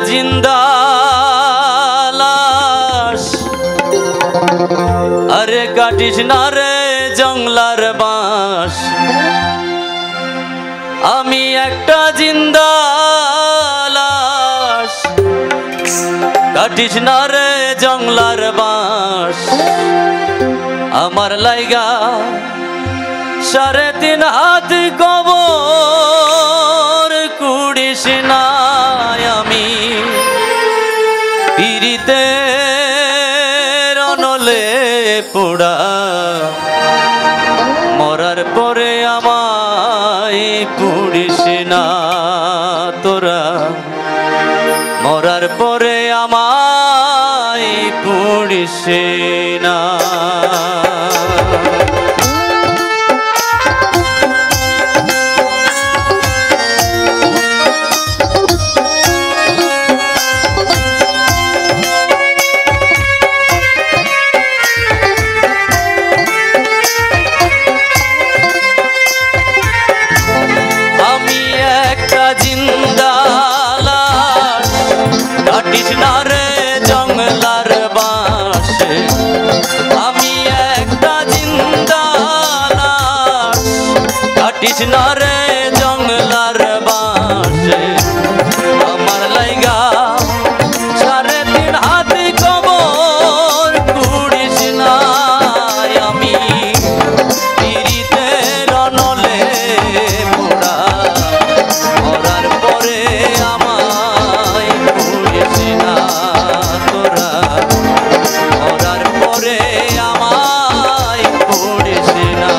জিন্দা লাশ, আরে কাটিস না রে জংলার বাঁশ। আমি একটা জিন্দা লাশ, কাটিস না রে জংলার বাঁশ। আমার লাইগা 3.5 হাত কবর কুড়িস না। আমি পিরিতে রনলে পোড়া, মরার পরে আমায় পুড়িস না তোরা, মরার পরে আমায় পুড়িস না। কাটিস না রে জংলার বাঁশ, আমি একটা জিন্দা লাশ, কাটিস না রে জংলার বাঁশ। আমার লাইগা 3.5 হাত কবর কুড়িস না। আমি পিরিতে রনলে পোড়া, মরার পরে আমায় পুড়িস না তোরা, মরার পরে আমায় পুড়িস না।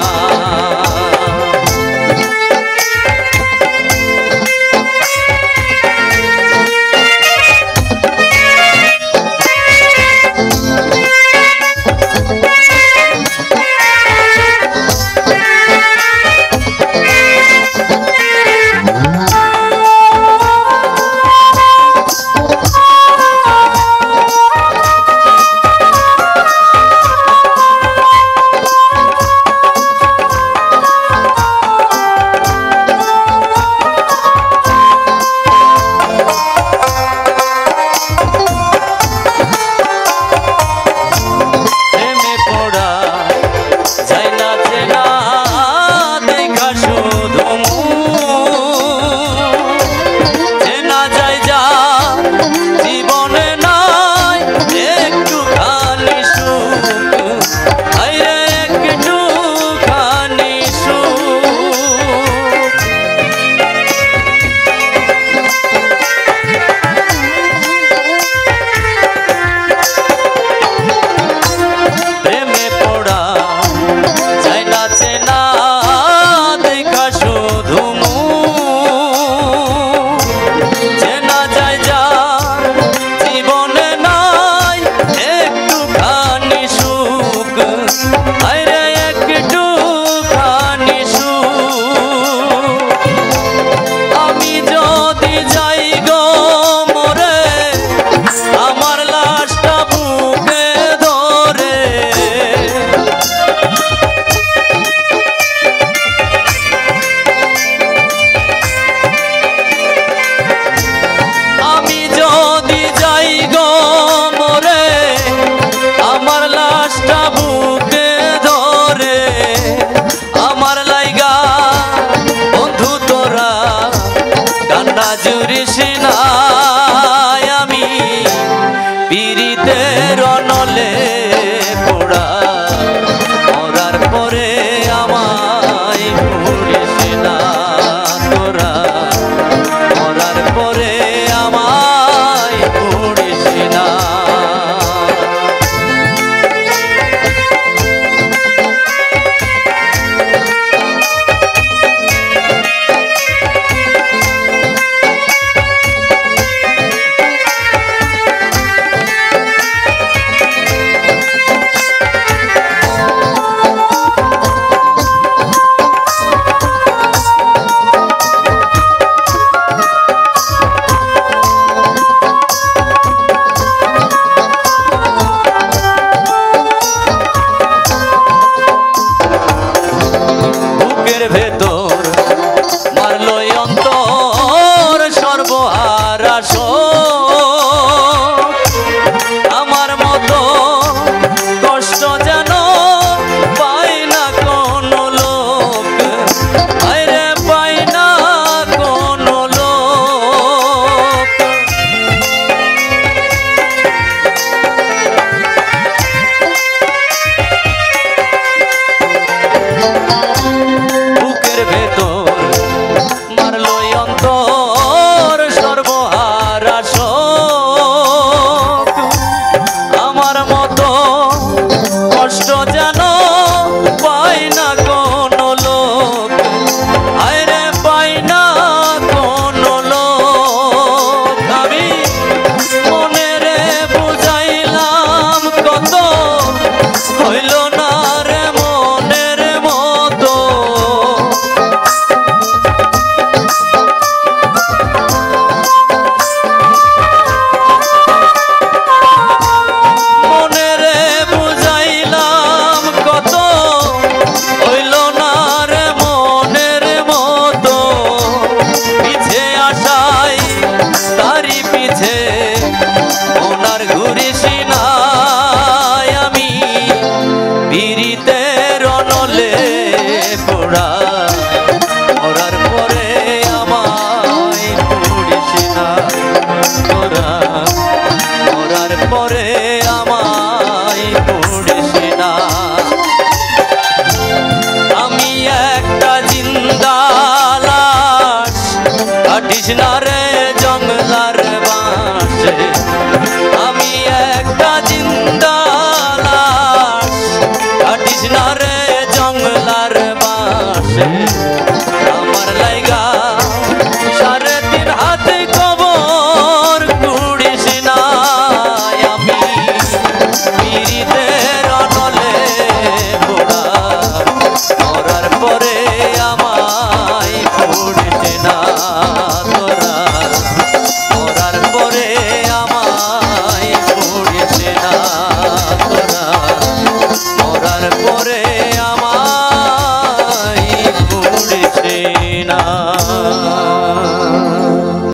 জুড়িস